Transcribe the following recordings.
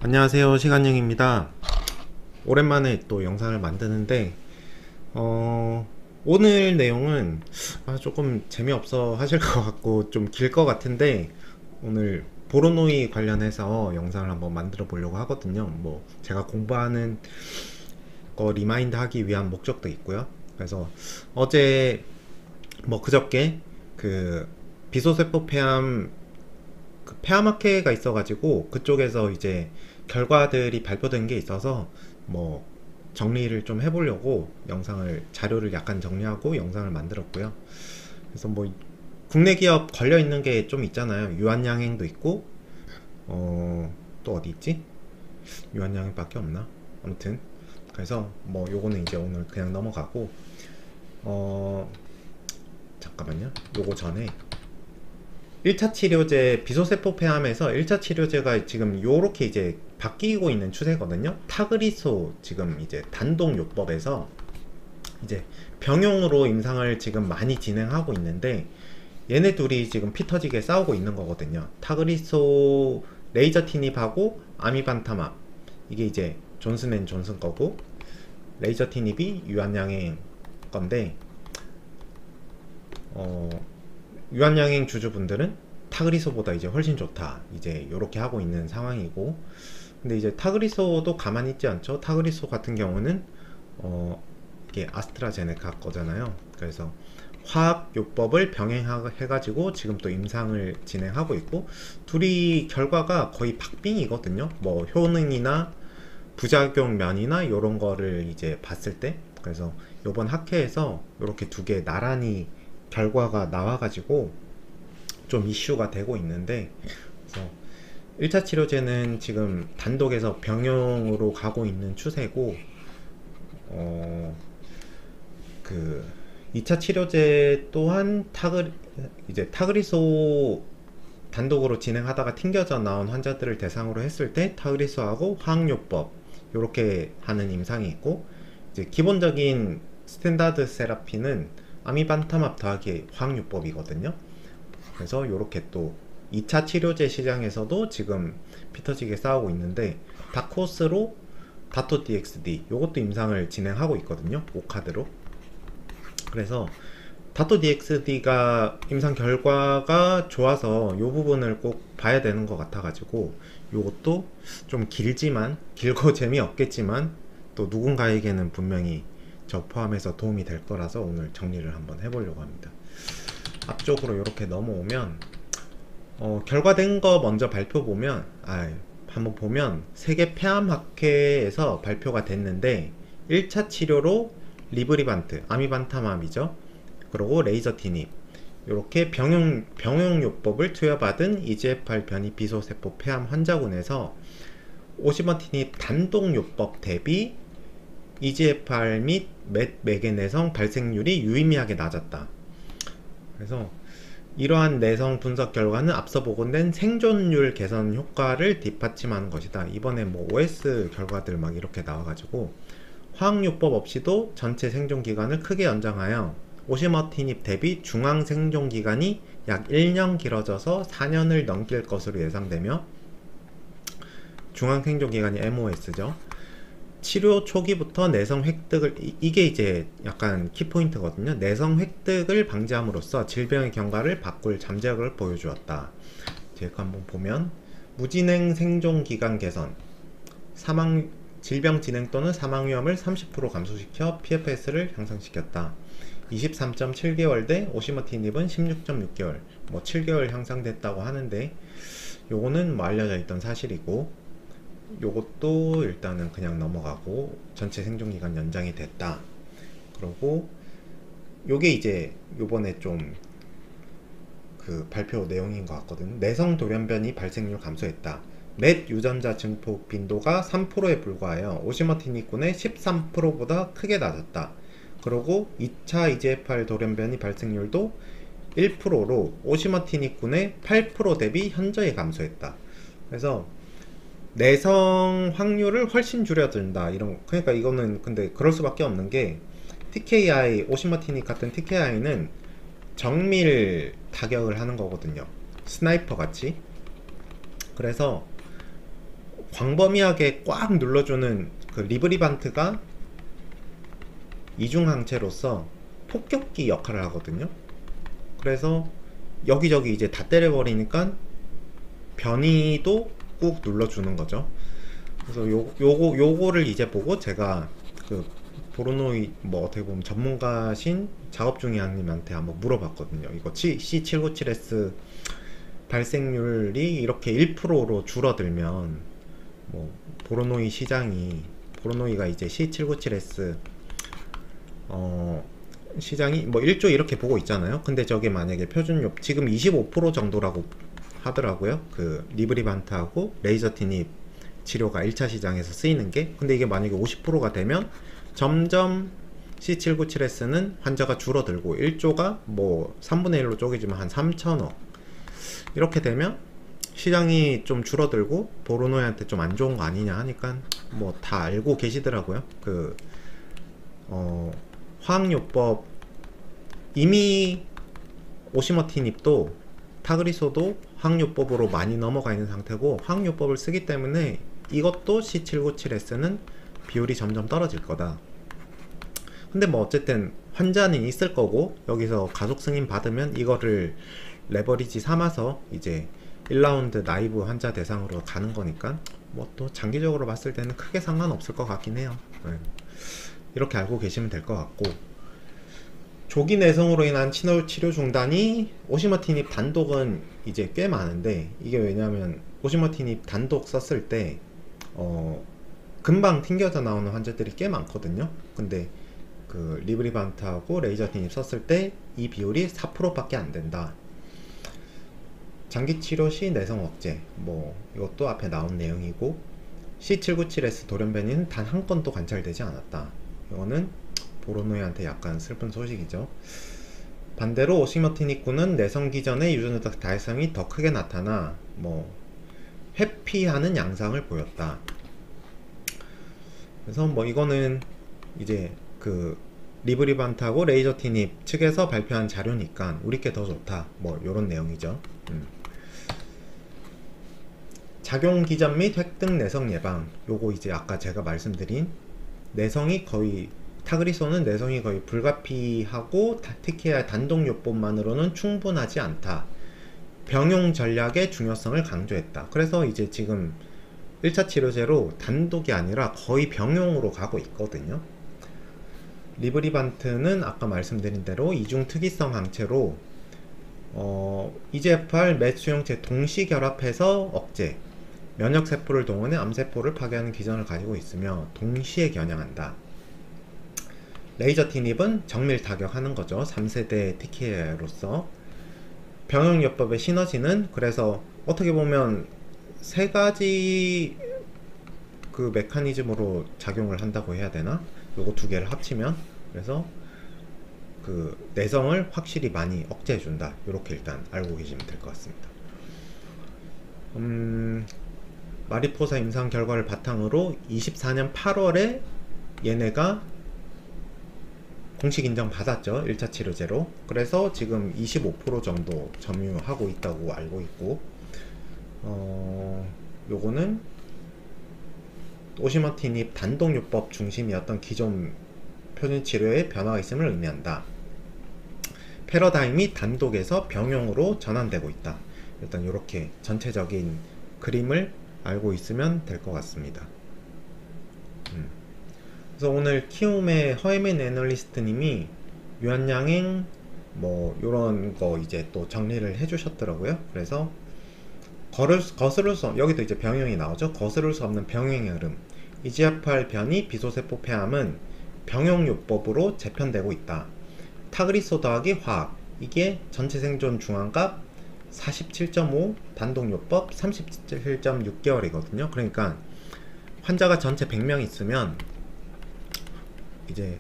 안녕하세요, 시간영입니다. 오랜만에 또 영상을 만드는데 오늘 내용은 조금 재미없어 하실 것 같고 좀 길 것 같은데, 오늘 보로노이 관련해서 영상을 한번 만들어 보려고 하거든요. 뭐 제가 공부하는 거 리마인드 하기 위한 목적도 있고요. 그래서 어제 그저께 그 비소세포 폐암 폐암학회가 있어가지고 그쪽에서 이제 결과들이 발표된 게 있어서 뭐 정리를 좀 해보려고 자료를 약간 정리하고 영상을 만들었고요. 그래서 뭐 국내 기업 걸려 있는 게 좀 있잖아요. 유한양행도 있고 또 어디 있지? 유한양행밖에 없나? 아무튼 그래서 뭐 요거는 이제 오늘 그냥 넘어가고, 어 잠깐만요. 요거 전에 1차 치료제 비소세포 폐암에서 1차 치료제가 지금 요렇게 이제 바뀌고 있는 추세거든요. 타그리소 지금 이제 단독 요법에서 이제 병용으로 임상을 지금 많이 진행하고 있는데, 얘네 둘이 지금 피 터지게 싸우고 있는 거거든요. 타그리소 레이저티닙하고 아미반타맙, 이게 이제 존슨앤존슨 거고, 레이저티닙이 유한양행 건데, 어 유한양행 주주분들은 타그리소보다 이제 훨씬 좋다, 이제 요렇게 하고 있는 상황이고, 근데 이제 타그리소도 가만히 있지 않죠. 타그리소 같은 경우는 이게 아스트라제네카 거잖아요. 그래서 화학요법을 병행해가지고 지금 또 임상을 진행하고 있고, 둘이 결과가 거의 박빙이거든요. 뭐 효능이나 부작용 면이나 이런 거를 이제 봤을 때. 그래서 요번 학회에서 이렇게 두 개 나란히 결과가 나와가지고 좀 이슈가 되고 있는데, 그래서 1차 치료제는 지금 단독에서 병용으로 가고 있는 추세고, 그 2차 치료제 또한 이제 타그리소 단독으로 진행하다가 튕겨져 나온 환자들을 대상으로 했을 때 타그리소하고 화학요법 이렇게 하는 임상이 있고, 이제 기본적인 스탠다드 세라피는 아미반타맙 더하기 화학요법이거든요. 그래서 이렇게 또 2차 치료제 시장에서도 지금 피터지게 싸우고 있는데, 다코스로 다토 DXD 요것도 임상을 진행하고 있거든요. 5카드로. 그래서 다토 DXD가 임상 결과가 좋아서 이 부분을 꼭 봐야 되는 것 같아가지고, 요것도 좀 길고 재미없겠지만 또 누군가에게는 분명히 저 포함해서 도움이 될 거라서 오늘 정리를 한번 해보려고 합니다. 앞쪽으로 이렇게 넘어오면 결과된 거 먼저 한번 보면 세계 폐암학회에서 발표가 됐는데, 1차 치료로 리브리반트, 아미반타맘이죠. 그리고 레이저티닙 이렇게 병용요법을 투여받은 EGFR 변이 비소세포 폐암 환자군에서 오시머티닙 단독요법 대비 EGFR 및 맥의 내성 발생률이 유의미하게 낮았다. 그래서 이러한 내성 분석 결과는 앞서 보고된 생존율 개선 효과를 뒷받침하는 것이다. 이번에 뭐 OS 결과들 막 이렇게 나와가지고 화학요법 없이도 전체 생존기간을 크게 연장하여 오시머티닙 대비 중앙 생존기간이 약 1년 길어져서 4년을 넘길 것으로 예상되며, 중앙 생존기간이 MOS죠. 치료 초기부터 내성 획득을, 이게 이제 약간 키포인트거든요. 내성 획득을 방지함으로써 질병의 경과를 바꿀 잠재력을 보여주었다. 제가 한번 보면 무진행 생존기간 개선, 질병 진행 또는 사망 위험을 30% 감소시켜 PFS를 향상시켰다. 23.7개월 대 오시머티닙은 16.6개월, 뭐 7개월 향상됐다고 하는데, 요거는 뭐 알려져 있던 사실이고, 요것도 일단은 그냥 넘어가고 전체 생존기간 연장이 됐다. 그리고 요게 이제 요번에 좀 그 발표 내용인 것 같거든요. 내성 돌연변이 발생률 감소했다. 맷 유전자 증폭 빈도가 3%에 불과하여 오시머티닙군의 13%보다 크게 낮았다. 그리고 2차 EGFR 돌연변이 발생률도 1%로 오시머티닙군의 8% 대비 현저히 감소했다. 그래서 내성 확률을 훨씬 줄여든다. 그러니까 이거는 근데 그럴 수밖에 없는 게, TKI, 오시머티닙 같은 TKI는 정밀 타격을 하는 거거든요. 스나이퍼 같이. 그래서 광범위하게 꽉 눌러주는 그 리브리반트가 이중항체로서 폭격기 역할을 하거든요. 그래서 여기저기 이제 다 때려버리니까 변이도 꾹 눌러주는 거죠. 그래서 요거를 이제 보고 제가 그 보로노이 뭐 어떻게 보면 전문가신 작업중이양님한테 한번 물어봤거든요. 이거 C797S 발생률이 이렇게 1%로 줄어들면 뭐 보로노이 시장이, 보로노이가 이제 C797S 시장이 뭐 1조 이렇게 보고 있잖아요. 근데 저게 만약에 표준료 지금 25% 정도라고 하더라고요. 그 리브리반트하고 레이저 티닙 치료가 1차 시장에서 쓰이는 게. 근데 이게 만약에 50%가 되면 점점 C797S는 환자가 줄어들고 1조가 뭐 3분의 1로 쪼개지면 한 3천억 이렇게 되면 시장이 좀 줄어들고 보로노이한테 좀 안 좋은 거 아니냐 하니까 뭐 다 알고 계시더라고요. 그 화학요법 이미 오시머티닙도 타그리소도 화학요법으로 많이 넘어가 있는 상태고, 화학요법을 쓰기 때문에 이것도 C797S는 비율이 점점 떨어질 거다. 근데 뭐 어쨌든 환자는 있을 거고 여기서 가속 승인 받으면 이거를 레버리지 삼아서 이제 1라운드 나이브 환자 대상으로 가는 거니까 뭐 또 장기적으로 봤을 때는 크게 상관없을 것 같긴 해요. 네. 이렇게 알고 계시면 될 것 같고, 조기 내성으로 인한 치료 중단이 오시머티닙 단독은 이제 꽤 많은데, 이게 왜냐면 오시머티닙 단독 썼을 때 금방 튕겨져 나오는 환자들이 꽤 많거든요. 근데 그 리브리반트하고 레이저 티닙 썼을 때 이 비율이 4%밖에 안 된다. 장기 치료 시 내성 억제, 뭐 이것도 앞에 나온 내용이고, C797S 돌연변이는 단 한 건도 관찰되지 않았다. 이거는 보로노이한테 약간 슬픈 소식이죠. 반대로 오시머티닙군은 내성 기전의 유전자적 다양성이 더 크게 나타나 뭐 회피하는 양상을 보였다. 그래서 뭐 이거는 이제 그 리브리반트하고 레이저 티닙 측에서 발표한 자료니까 우리께 더 좋다, 뭐 요런 내용이죠. 작용 기전 및 획득 내성 예방, 요거 이제 아까 제가 말씀드린 내성이 거의, 타그리소는 내성이 거의 불가피하고 TKR 단독요법만으로는 충분하지 않다. 병용 전략의 중요성을 강조했다. 그래서 이제 지금 1차 치료제로 단독이 아니라 거의 병용으로 가고 있거든요. 리브리반트는 아까 말씀드린 대로 이중 특이성 항체로 EGFR 맷 수용체 동시 결합해서 억제, 면역세포를 동원해 암세포를 파괴하는 기전을 가지고 있으며 동시에 겨냥한다. 레이저 티닙은 정밀 타격하는 거죠. 3세대 TKI로서. 병용요법의 시너지는 그래서 어떻게 보면 세 가지 그 메커니즘으로 작용을 한다고 해야 되나? 요거 두 개를 합치면, 그래서 그 내성을 확실히 많이 억제해준다. 요렇게 일단 알고 계시면 될 것 같습니다. 마리포사 임상 결과를 바탕으로 24년 8월에 얘네가 공식 인정 받았죠. 1차 치료제로. 그래서 지금 25% 정도 점유하고 있다고 알고 있고, 요거는 오시머티닙 단독요법 중심이었던 기존 표준치료의 변화가 있음을 의미한다. 패러다임이 단독에서 병용으로 전환되고 있다. 일단 이렇게 전체적인 그림을 알고 있으면 될 것 같습니다. 그래서 오늘 키움의 허에민 애널리스트님이 유한양행 뭐 요런 거 이제 또 정리를 해주셨더라고요. 그래서 거스를 수, 여기도 이제 병용이 나오죠. 거스를 수 없는 병용의 흐름, EGFR 변이 비소세포 폐암은 병용요법으로 재편되고 있다. 타그리소 더하기 화학, 이게 전체 생존 중환값 47.5, 단독요법 37.6개월이거든요. 그러니까 환자가 전체 100명 있으면 이제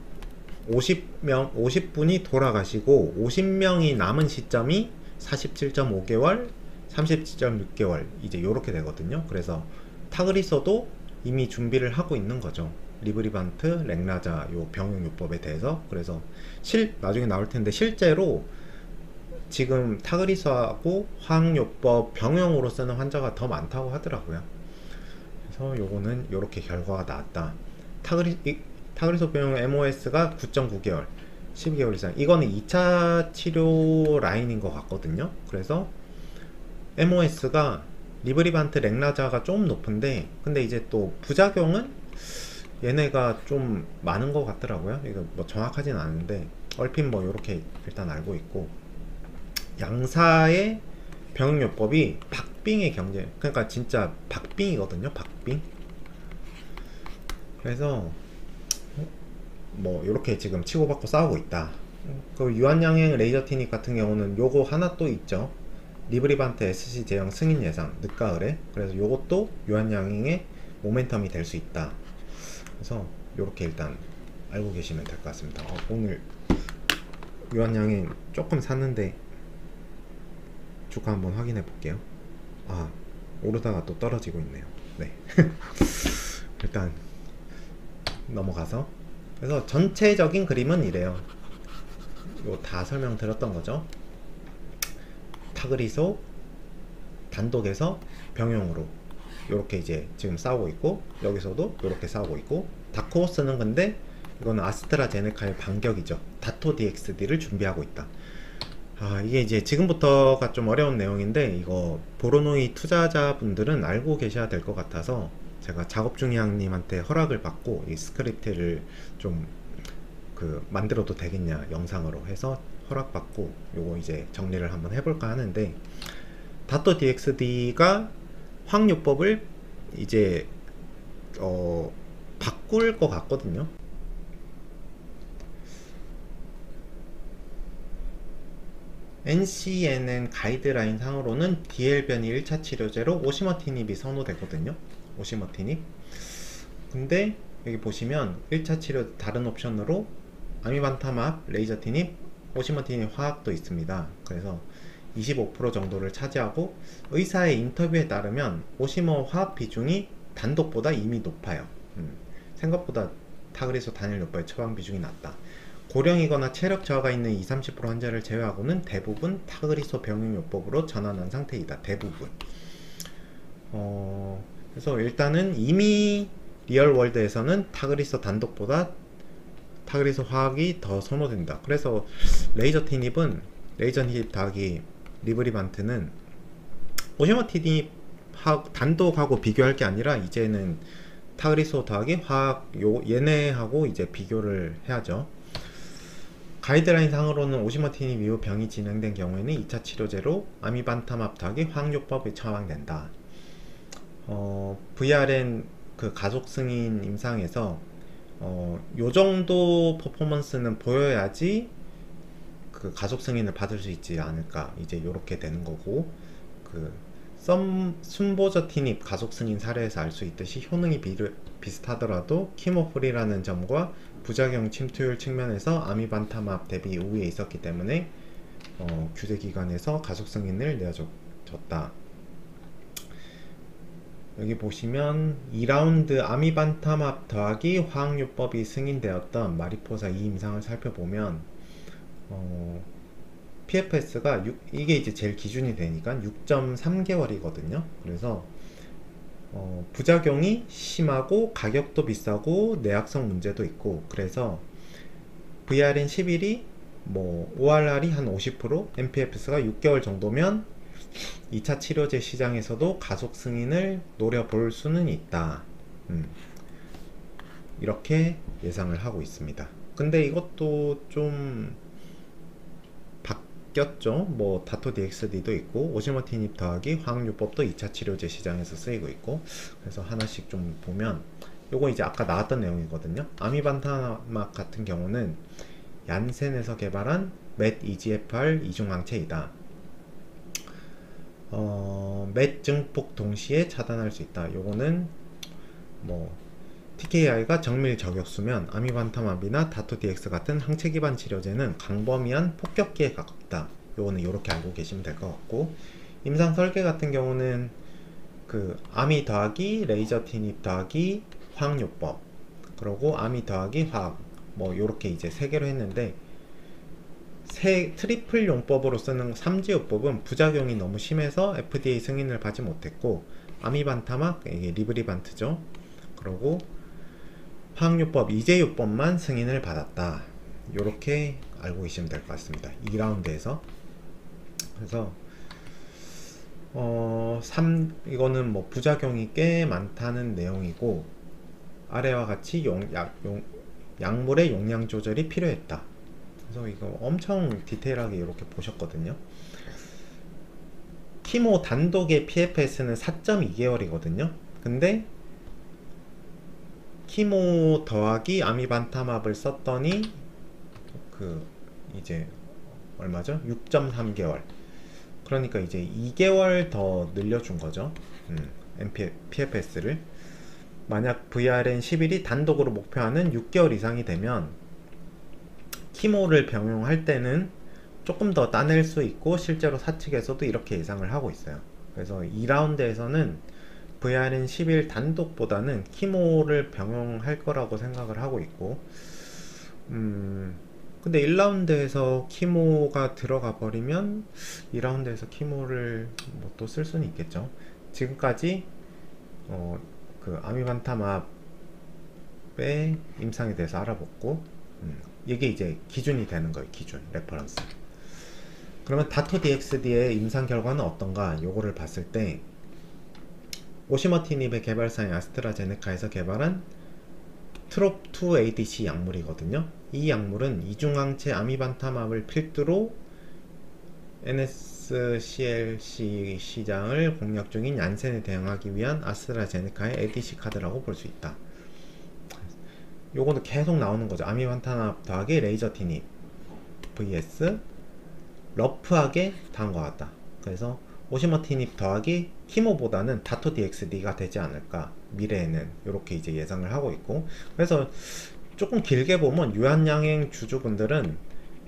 50분이 돌아가시고 50명이 남은 시점이 47.5개월, 37.6개월 이제 요렇게 되거든요. 그래서 타그리소도 이미 준비를 하고 있는 거죠. 리브리반트, 렉라자 요 병용요법에 대해서. 그래서 나중에 나올 텐데 실제로 지금 타그리소하고 화학요법 병용으로 쓰는 환자가 더 많다고 하더라고요. 그래서 요거는 요렇게 결과가 나왔다. 타그리소병 MOS가 9.9개월 12개월 이상, 이거는 2차 치료 라인인 것 같거든요. 그래서 MOS가 리브리반트 렉라자가 좀 높은데, 근데 이제 또 부작용은 얘네가 좀 많은 것 같더라고요. 이거 뭐 정확하진 않은데 얼핏 뭐 요렇게 일단 알고 있고, 양사의 병용요법이 박빙의 경제, 그러니까 진짜 박빙이거든요. 박빙. 그래서 뭐 이렇게 지금 치고받고 싸우고 있다. 그 유한양행 레이저 티닉 같은 경우는 요거 하나 또 있죠. 리브리반트 SC 제형 승인 예상 늦가을에. 그래서 요것도 유한양행의 모멘텀이 될 수 있다. 그래서 요렇게 일단 알고 계시면 될 것 같습니다. 오늘 유한양행 조금 샀는데 주가 한번 확인해 볼게요. 아, 오르다가 또 떨어지고 있네요. 네. 일단 넘어가서, 그래서 전체적인 그림은 이래요. 요 다 설명드렸던 거죠. 타그리소 단독에서 병용으로 요렇게 이제 지금 싸우고 있고, 여기서도 요렇게 싸우고 있고, 다크호스는 근데 이거는 아스트라제네카의 반격이죠. 다토DXD를 준비하고 있다. 이게 이제 지금부터가 좀 어려운 내용인데, 이거 보로노이 투자자분들은 알고 계셔야 될 것 같아서 제가 작업중이양님한테 허락을 받고 이 스크립트를 좀 만들어도 되겠냐 영상으로 해서 허락받고 요거 이제 정리를 한번 해볼까 하는데, 다토DXD가 확률법을 이제 바꿀 것 같거든요. NCNN 가이드라인 상으로는 DL변이 1차 치료제로 오시머티닙이 선호되거든요. 오시머티닙. 근데 여기 보시면 1차 치료 다른 옵션으로 아미반타맙, 레이저티닙, 오시머티닙 화학도 있습니다. 그래서 25% 정도를 차지하고, 의사의 인터뷰에 따르면 오시머 화학 비중이 단독보다 이미 높아요. 생각보다 타그리소 단일요법의 처방 비중이 낮다. 고령이거나 체력 저하가 있는 20-30% 환자를 제외하고는 대부분 타그리소 병용요법으로 전환한 상태이다. 대부분. 그래서 일단은 이미 리얼월드에서는 타그리소 단독보다 타그리소 화학이 더 선호된다. 그래서 레이저티닙은, 레이저티닙 더하기 리브리반트는 오시머티닙 단독하고 비교할 게 아니라 이제는 타그리소 더하기 화학 얘네하고 이제 비교를 해야죠. 가이드라인 상으로는 오시머티닙 이후 병이 진행된 경우에는 2차 치료제로 아미반타맙 더하기 화학요법이 처방된다. VRN 가족 승인 임상에서 요 정도 퍼포먼스는 보여야지 가족 승인을 받을 수 있지 않을까, 이제 요렇게 되는 거고, 순보저티닙 가족 승인 사례에서 알 수 있듯이 효능이 비슷하더라도 키모프리라는 점과 부작용 침투율 측면에서 아미반타맙 대비 우위에 있었기 때문에 규제기관에서 가족 승인을 내어줬다. 여기 보시면 2라운드 아미반타맙 더하기 화학요법이 승인되었던 마리포사 2 임상을 살펴보면 PFS가 이게 이제 제일 기준이 되니까 6.3개월이거든요. 그래서 부작용이 심하고 가격도 비싸고 내약성 문제도 있고, 그래서 VRN 11이 뭐 ORR이 한 50%, MPFS가 6개월 정도면 2차 치료제 시장에서도 가속 승인을 노려볼 수는 있다. 이렇게 예상을 하고 있습니다. 근데 이것도 좀 바뀌었죠. 뭐 다토DXD도 있고 오시머티닙 더하기 화학요법도 2차 치료제 시장에서 쓰이고 있고, 그래서 하나씩 좀 보면 요거 이제 아까 나왔던 내용이거든요. 아미반타막 같은 경우는 얀센에서 개발한 맷 EGFR 이중항체이다. 맷 증폭 동시에 차단할 수 있다. 요거는 뭐 TKI가 정밀 저격수면 아미반타맙이나 다토DX 같은 항체 기반 치료제는 광범위한 폭격기에 가깝다. 요거는 요렇게 알고 계시면 될 것 같고, 임상 설계 같은 경우는 아미 더하기 레이저티닙 더하기 화학요법, 그리고 아미 더하기 화학, 뭐 요렇게 이제 세 개로 했는데, 트리플 용법으로 쓰는 3지요법은 부작용이 너무 심해서 FDA 승인을 받지 못했고, 아미반타막, 이게 리브리반트죠. 그리고 화학요법, 이제요법만 승인을 받았다. 요렇게 알고 계시면 될 것 같습니다. 2라운드에서. 그래서 이거는 뭐 부작용이 꽤 많다는 내용이고, 아래와 같이 약물의 용량 조절이 필요했다. 그래서 이거 엄청 디테일하게 이렇게 보셨거든요. 키모 단독의 PFS는 4.2개월이거든요. 근데 키모 더하기 아미반타맙을 썼더니 이제 얼마죠? 6.3개월. 그러니까 이제 2개월 더 늘려준 거죠. PFS를. 만약 VRN 11이 단독으로 목표하는 6개월 이상이 되면 키모를 병용할 때는 조금 더 따낼 수 있고, 실제로 사측에서도 이렇게 예상을 하고 있어요. 그래서 2라운드에서는 VRN 11 단독보다는 키모를 병용할 거라고 생각을 하고 있고, 근데 1라운드에서 키모가 들어가 버리면 2라운드에서 키모를 뭐 또 쓸 수는 있겠죠. 지금까지 아미반타맙의 임상에 대해서 알아봤고, 이게 이제 기준이 되는 거예요. 기준, 레퍼런스. 그러면 다토DXD의 임상 결과는 어떤가? 요거를 봤을 때 오시머티닙의 개발사인 아스트라제네카에서 개발한 트롭2 ADC 약물이거든요. 이 약물은 이중항체 아미반타맙을 필두로 NSCLC 시장을 공략 중인 얀센에 대응하기 위한 아스트라제네카의 ADC 카드라고 볼 수 있다. 요거는 계속 나오는 거죠. 아미반타맙 더하기 레이저티닙 vs 러프하게 다음과 같다. 그래서 오시머티닙 더하기 키모보다는 다토DXD가 되지 않을까, 미래에는 이렇게 이제 예상을 하고 있고, 그래서 조금 길게 보면 유한양행 주주분들은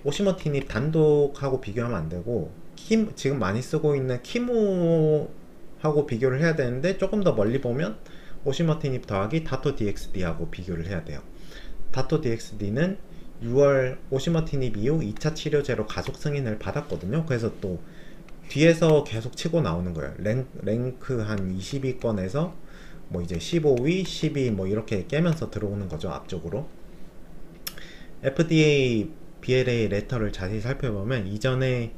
오시머티닙 단독하고 비교하면 안 되고, 지금 많이 쓰고 있는 키모하고 비교를 해야 되는데, 조금 더 멀리 보면 오시머티닙 더하기 다토DXD하고 비교를 해야 돼요. 다토DXD는 6월 오시머티닙 이후 2차 치료제로 가속 승인을 받았거든요. 그래서 또 뒤에서 계속 치고 나오는 거예요. 랭크 한 20위권에서 뭐 이제 15위, 10위 뭐 이렇게 깨면서 들어오는 거죠, 앞쪽으로. FDA, BLA 레터를 자세히 살펴보면 이전에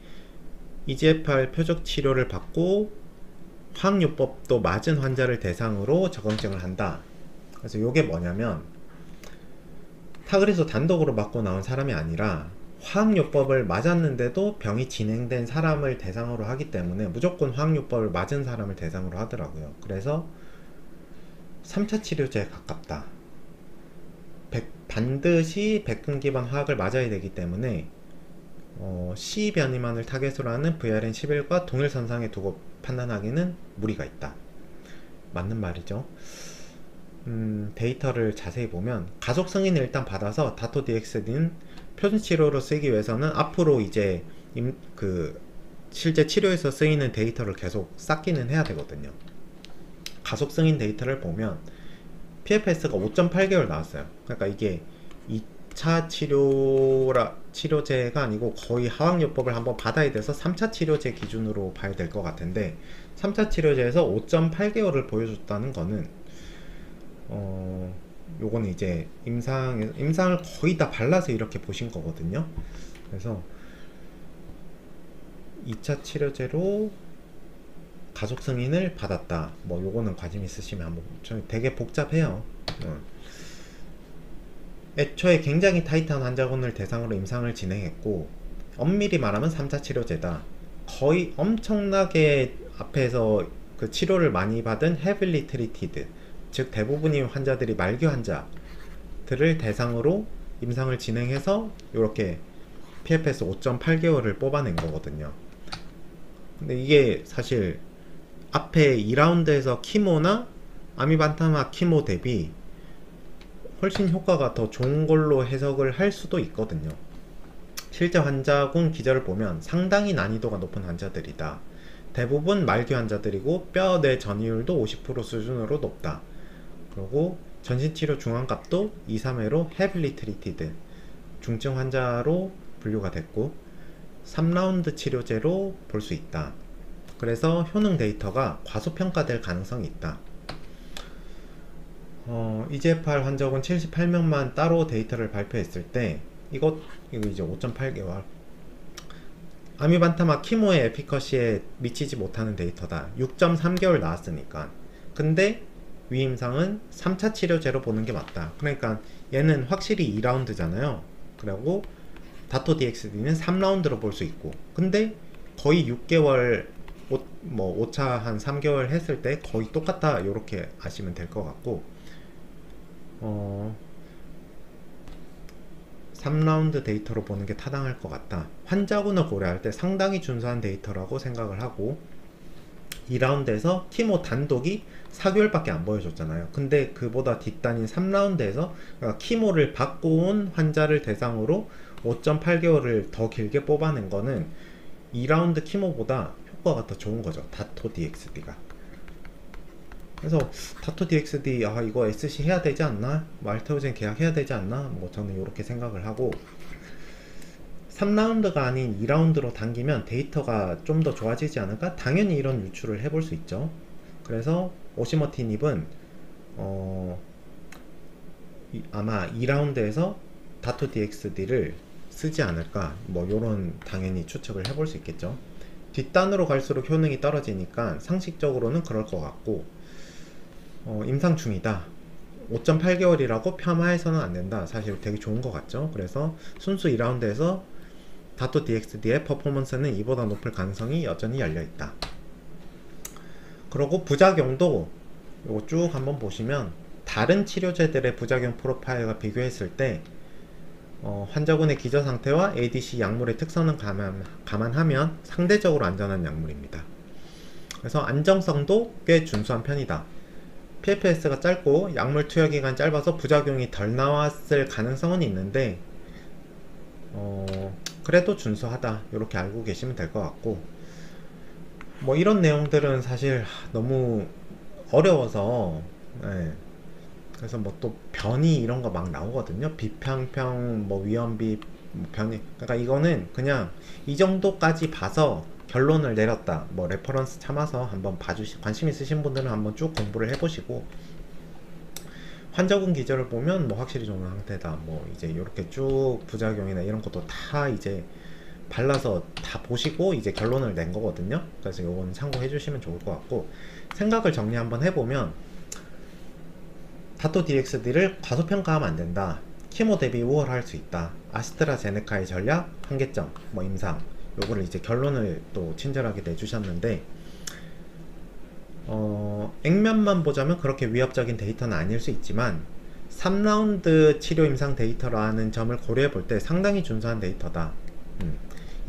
EGFR 표적 치료를 받고 화학요법도 맞은 환자를 대상으로 적응증을 한다. 그래서 이게 뭐냐면 타그리소 단독으로 맞고 나온 사람이 아니라 화학요법을 맞았는데도 병이 진행된 사람을 대상으로 하기 때문에 무조건 화학요법을 맞은 사람을 대상으로 하더라고요. 그래서 3차 치료제에 가깝다. 반드시 백금 기반 화학을 맞아야 되기 때문에 C 변이만을 타겟으로 하는 VRN11과 동일선상에 두고 판단하기는 무리가 있다. 맞는 말이죠. 데이터를 자세히 보면 가속 승인을 일단 받아서 다토DXD는 표준 치료로 쓰기 위해서는 앞으로 이제 실제 치료에서 쓰이는 데이터를 계속 쌓기는 해야 되거든요. 가속 승인 데이터를 보면 PFS가 5.8개월 나왔어요. 그러니까 이게 2차 치료제가 아니고 거의 화학요법을 한번 받아야 돼서 3차 치료제 기준으로 봐야 될 것 같은데, 3차 치료제에서 5.8개월을 보여줬다는 거는 요거는 이제 임상을 거의 다 발라서 이렇게 보신 거거든요. 그래서 2차 치료제로 가속 승인을 받았다. 뭐 요거는 관심 있으시면 한번, 되게 복잡해요. 애초에 굉장히 타이트한 환자군을 대상으로 임상을 진행했고, 엄밀히 말하면 3차 치료제다. 거의 엄청나게 앞에서 그 치료를 많이 받은 heavily treated, 즉 대부분의 환자들이 말기 환자들을 대상으로 임상을 진행해서 이렇게 PFS 5.8개월을 뽑아낸 거거든요. 근데 이게 사실 앞에 2라운드에서 키모나 아미반타마 키모 대비 훨씬 효과가 더 좋은 걸로 해석을 할 수도 있거든요. 실제 환자군 기저를 보면 상당히 난이도가 높은 환자들이다. 대부분 말기 환자들이고 뼈 내 전이율도 50% 수준으로 높다. 그리고 전신치료 중환값도 2, 3회로 heavily treated, 중증 환자로 분류가 됐고 3라운드 치료제로 볼 수 있다. 그래서 효능 데이터가 과소평가될 가능성이 있다. EGFR 환자군 78명만 따로 데이터를 발표했을 때 이거 이제 5.8개월 아미반타막 키모의 에피커시에 미치지 못하는 데이터다. 6.3개월 나왔으니까. 근데 위임상은 3차 치료제로 보는 게 맞다. 그러니까 얘는 확실히 2라운드잖아요. 그리고 다토DXD는 3라운드로 볼 수 있고, 근데 거의 6개월 뭐 5차 한 3개월 했을 때 거의 똑같다, 요렇게 아시면 될 것 같고, 3라운드 데이터로 보는 게 타당할 것 같다. 환자군을 고려할 때 상당히 준수한 데이터라고 생각을 하고, 2라운드에서 키모 단독이 4개월밖에 안 보여줬잖아요. 근데 그보다 뒷단인 3라운드에서 그러니까 키모를 받고 온 환자를 대상으로 5.8개월을 더 길게 뽑아낸 거는 2라운드 키모보다 효과가 더 좋은 거죠. 다토DXD가. 그래서 다토DXD 이거 SC 해야 되지 않나? 뭐 알테오젠 계약해야 되지 않나? 뭐 저는 이렇게 생각을 하고, 3라운드가 아닌 2라운드로 당기면 데이터가 좀 더 좋아지지 않을까? 당연히 이런 유출을 해볼 수 있죠. 그래서 오시머티닙은 아마 2라운드에서 다토DXD를 쓰지 않을까, 뭐 요런 당연히 추측을 해볼 수 있겠죠. 뒷단으로 갈수록 효능이 떨어지니까 상식적으로는 그럴 것 같고, 임상 중이다, 5.8개월이라고 폄하해서는 안 된다, 사실 되게 좋은 것 같죠. 그래서 순수 2라운드에서 다토DXD의 퍼포먼스는 이보다 높을 가능성이 여전히 열려있다. 그리고 부작용도 이거 쭉 한번 보시면 다른 치료제들의 부작용 프로파일과 비교했을 때 환자군의 기저상태와 ADC 약물의 특성을 감안하면 상대적으로 안전한 약물입니다. 그래서 안정성도 꽤 준수한 편이다. PFS가 짧고 약물 투여기간이 짧아서 부작용이 덜 나왔을 가능성은 있는데 그래도 준수하다, 이렇게 알고 계시면 될 것 같고, 뭐 이런 내용들은 사실 너무 어려워서, 그래서 뭐 또 변이 이런 거 막 나오거든요. 비평평, 뭐 위험비, 뭐 변이. 그러니까 이거는 그냥 이 정도까지 봐서 결론을 내렸다, 뭐 레퍼런스 참아서 한번 관심 있으신 분들은 한번 쭉 공부를 해보시고, 환자군 기저를 보면 뭐 확실히 좋은 상태다, 뭐 이제 이렇게 쭉 부작용이나 이런 것도 다 이제 발라서 다 보시고 이제 결론을 낸 거거든요. 그래서 요건 참고해 주시면 좋을 것 같고, 생각을 정리 한번 해보면 다토DXD를 과소평가하면 안 된다. 키모 대비 우월할 수 있다. 아스트라제네카의 전략, 한계점, 뭐 임상, 요거를 이제 결론을 또 친절하게 내주셨는데, 액면만 보자면 그렇게 위협적인 데이터는 아닐 수 있지만 3라운드 치료 임상 데이터라는 점을 고려해 볼 때 상당히 준수한 데이터다.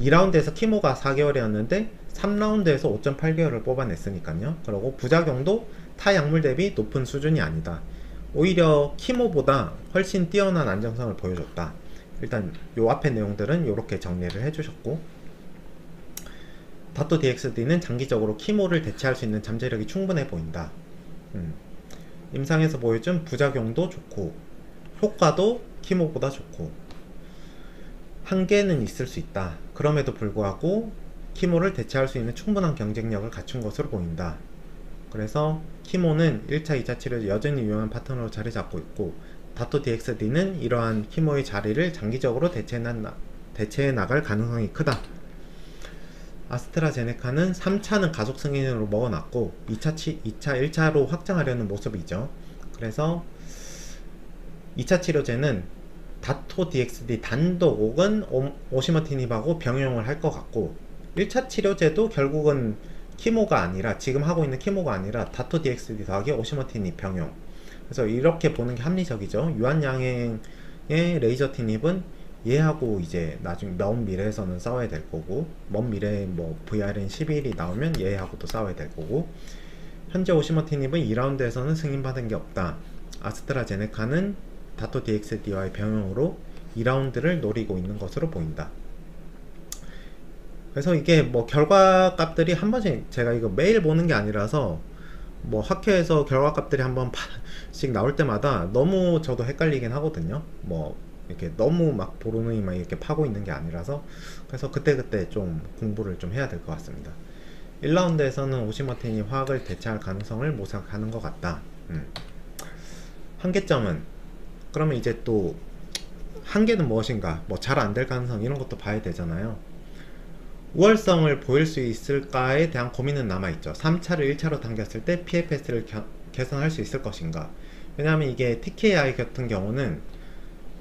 2라운드에서 키모가 4개월이었는데 3라운드에서 5.8개월을 뽑아냈으니까요. 그리고 부작용도 타 약물 대비 높은 수준이 아니다. 오히려 키모보다 훨씬 뛰어난 안정성을 보여줬다. 일단 요 앞에 내용들은 이렇게 정리를 해주셨고, 다토DXD는 장기적으로 키모를 대체할 수 있는 잠재력이 충분해 보인다. 임상에서 보여준 부작용도 좋고 효과도 키모보다 좋고, 한계는 있을 수 있다. 그럼에도 불구하고 키모를 대체할 수 있는 충분한 경쟁력을 갖춘 것으로 보인다. 그래서 키모는 1차, 2차 치료에 여전히 유용한 파트너로 자리 잡고 있고, 다토DXD는 이러한 키모의 자리를 장기적으로 대체해 나갈 가능성이 크다. 아스트라제네카는 3차는 가속 승인으로 먹어놨고 2차, 1차로 확장하려는 모습이죠. 그래서 2차 치료제는 다토DXD 단독 혹은 오시머티닙하고 병용을 할 것 같고, 1차 치료제도 결국은 키모가 아니라, 지금 하고 있는 키모가 아니라 다토DXD 더하기 오시머티닙 병용. 그래서 이렇게 보는 게 합리적이죠. 유한양행의 레이저티닙은 얘하고 이제 나중에 먼 미래에서는 싸워야 될 거고, 먼 미래에 뭐 VRN 11이 나오면 얘하고도 싸워야 될 거고, 현재 오시머티닙은 2라운드에서는 승인받은 게 없다. 아스트라제네카는 다토DXD와의 병용으로 2라운드를 노리고 있는 것으로 보인다. 그래서 이게 뭐 결과값들이 한 번씩, 제가 이거 매일 보는 게 아니라서 뭐 학회에서 결과값들이 한 번씩 나올 때마다 너무 저도 헷갈리긴 하거든요. 뭐 이렇게 너무 막 보르노이 막 이렇게 파고 있는 게 아니라서, 그래서 그때그때 좀 공부를 좀 해야 될 것 같습니다. 1라운드에서는 오시모틴이 화학을 대체할 가능성을 모색하는 것 같다. 한계점은, 그러면 이제 또 한계는 무엇인가, 뭐 잘 안 될 가능성 이런 것도 봐야 되잖아요. 우월성을 보일 수 있을까에 대한 고민은 남아있죠. 3차를 1차로 당겼을 때 PFS를 개선할 수 있을 것인가. 왜냐하면 이게 TKI 같은 경우는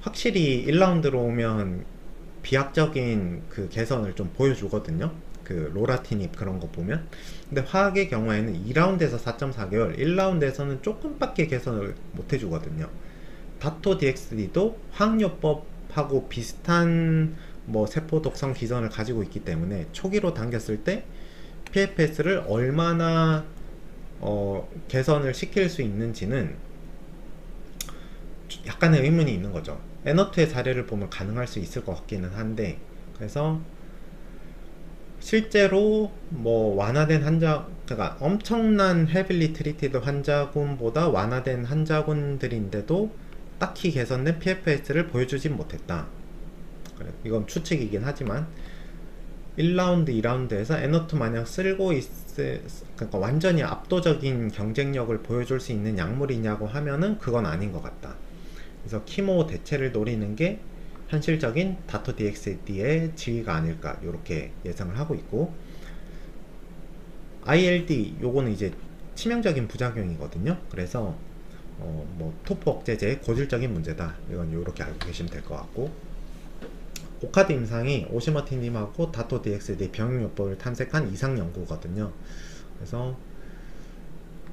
확실히 1라운드로 오면 비약적인 그 개선을 좀 보여주거든요. 그 로라티닙 그런 거 보면. 근데 화학의 경우에는 2라운드에서 4.4개월, 1라운드에서는 조금밖에 개선을 못 해주거든요. 다토 DXD도 화학요법하고 비슷한 뭐 세포 독성 기전을 가지고 있기 때문에 초기로 당겼을 때 PFS를 얼마나 개선을 시킬 수 있는지는 약간의 의문이 있는 거죠. 에너트의 사례를 보면 가능할 수 있을 것 같기는 한데, 그래서 실제로 뭐 완화된 그러니까 엄청난 헤빌리 트리티드 환자군보다 완화된 환자군들인데도 딱히 개선된 PFS를 보여주진 못했다. 이건 추측이긴 하지만 1라운드, 2라운드에서 에너트 마냥 그러니까 완전히 압도적인 경쟁력을 보여줄 수 있는 약물이냐고 하면은 그건 아닌 것 같다. 그래서 키모 대체를 노리는 게 현실적인 다토 DXD의 지위가 아닐까, 이렇게 예상을 하고 있고, ILD 요거는 이제 치명적인 부작용이거든요. 그래서 뭐 토포 억제제의 고질적인 문제다, 이건 요렇게 알고 계시면 될 것 같고, 오카드 임상이 오시머티님하고 다토 DXD 병용요법을 탐색한 이상 연구거든요. 그래서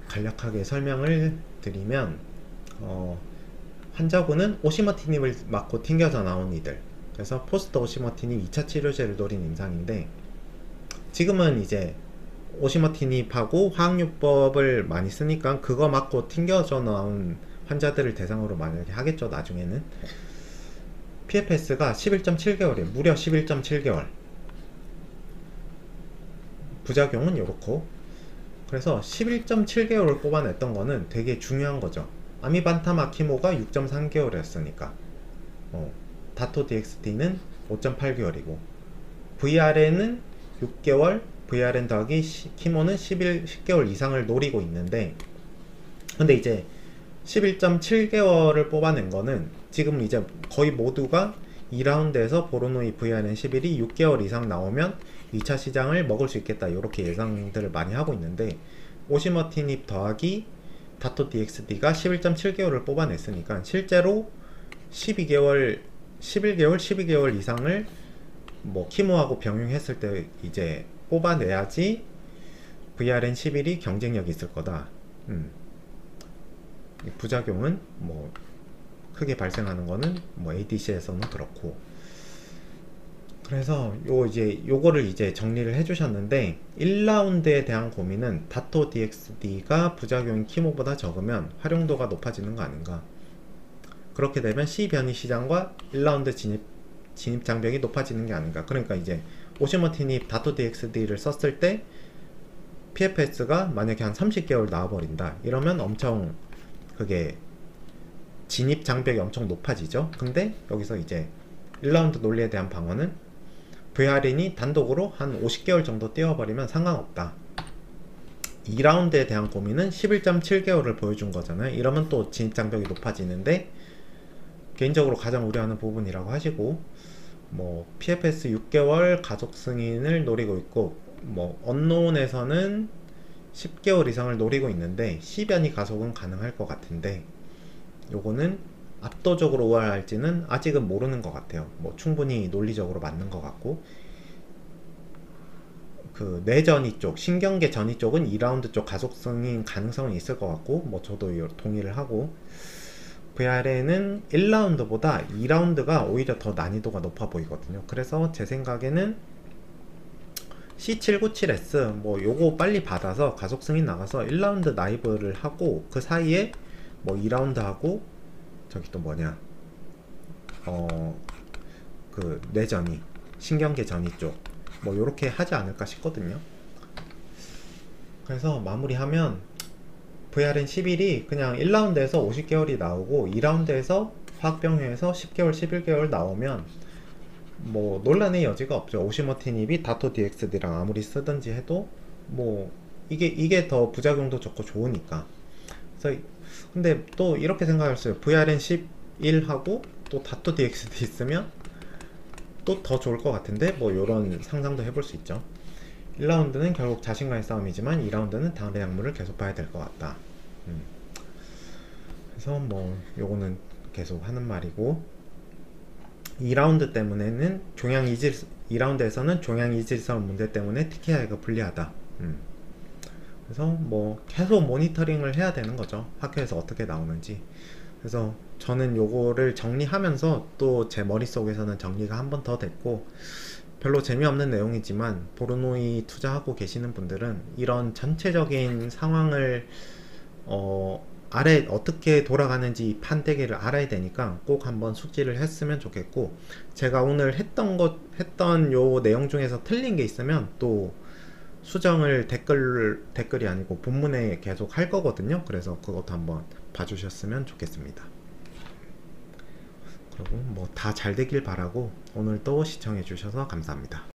간략하게 설명을 드리면 환자군은 오시머티닙을 맞고 튕겨져 나온 이들, 그래서 포스트 오시머티닙 2차 치료제를 노린 임상인데, 지금은 이제 오시머티닙하고 화학요법을 많이 쓰니까 그거 맞고 튕겨져 나온 환자들을 대상으로 만약에 하겠죠, 나중에는. PFS가 11.7개월이에요. 무려 11.7개월. 부작용은 이렇고, 그래서 11.7개월을 뽑아냈던 거는 되게 중요한 거죠. 아미반타마 키모가 6.3개월이었으니까 다토 DXD는 5.8개월이고 VRN은 6개월, VRN 더하기 키모는 10개월 이상을 노리고 있는데, 근데 이제 11.7개월을 뽑아낸 거는 지금 이제 거의 모두가 2라운드에서 보로노이 VRN 11이 6개월 이상 나오면 2차 시장을 먹을 수 있겠다, 이렇게 예상들을 많이 하고 있는데, 오시머티닙 더하기 다토 DXD가 11.7개월을 뽑아냈으니까 실제로 12개월, 11개월, 12개월 이상을 뭐 키모하고 병용했을 때 이제 뽑아내야지 VRN 11이 경쟁력이 있을 거다. 부작용은 뭐 크게 발생하는 거는 뭐 ADC에서는 그렇고, 그래서 요거를 이제 정리를 해주셨는데, 1라운드에 대한 고민은 다토 DXD가 부작용이 키모보다 적으면 활용도가 높아지는 거 아닌가. 그렇게 되면 C 변이 시장과 1라운드 진입 장벽이 높아지는 게 아닌가. 그러니까 이제 오시머티닙 다토 DXD를 썼을 때 PFS가 만약에 한 30개월 나와버린다, 이러면 엄청 그게 진입 장벽이 엄청 높아지죠. 근데 여기서 이제 1라운드 논리에 대한 방어는 VRN이 단독으로 한 50개월 정도 띄워버리면 상관없다. 2라운드에 대한 고민은 11.7개월을 보여준 거잖아요. 이러면 또 진입장벽이 높아지는데, 개인적으로 가장 우려하는 부분이라고 하시고, 뭐 PFS 6개월 가속 승인을 노리고 있고, 뭐 언노운에서는 10개월 이상을 노리고 있는데 C변이 가속은 가능할 것 같은데, 요거는 압도적으로 우월할지는 아직은 모르는 것 같아요. 뭐 충분히 논리적으로 맞는 것 같고, 그 뇌전이 쪽, 신경계 전이 쪽은 2라운드 쪽 가속성인 가능성은 있을 것 같고, 뭐 저도 동의를 하고, VRN은 1라운드보다 2라운드가 오히려 더 난이도가 높아 보이거든요. 그래서 제 생각에는 C797S 뭐 요거 빨리 받아서 가속 승인 나가서 1라운드 나이브를 하고, 그 사이에 뭐 2라운드 하고, 저기 또 뭐냐, 그 뇌전이, 신경계 전이 쪽 뭐 요렇게 하지 않을까 싶거든요. 그래서 마무리하면 VRN 11이 그냥 1라운드에서 50개월이 나오고 2라운드에서 화학병용에서 10개월, 11개월 나오면 뭐 논란의 여지가 없죠. 오시머티닙이 다토 DXD랑 아무리 쓰든지 해도 뭐 이게 더 부작용도 적고 좋으니까. 그래서 근데 또 이렇게 생각했어요. VRN 11하고 또 다토 DXD 있으면 또 더 좋을 것 같은데, 뭐 요런 상상도 해볼 수 있죠. 1라운드는 결국 자신과의 싸움이지만 2라운드는 다음의 약물을 계속 봐야 될 것 같다. 음. 그래서 뭐 요거는 계속 하는 말이고, 2라운드 때문에는 2라운드에서는 종양 이질성 문제 때문에 TKI가 불리하다. 그래서 뭐 계속 모니터링을 해야 되는 거죠. 학교에서 어떻게 나오는지. 그래서 저는 요거를 정리하면서 또 제 머릿속에서는 정리가 한 번 더 됐고, 별로 재미없는 내용이지만 보르노이 투자하고 계시는 분들은 이런 전체적인 상황을 아래 어떻게 돌아가는지 판때기를 알아야 되니까 꼭 한번 숙지를 했으면 좋겠고, 제가 오늘 했던 요 내용 중에서 틀린 게 있으면 또 수정을 댓글이 아니고 본문에 계속 할 거거든요. 그래서 그것도 한번 봐주셨으면 좋겠습니다. 그리고 뭐 다 잘 되길 바라고 오늘도 시청해 주셔서 감사합니다.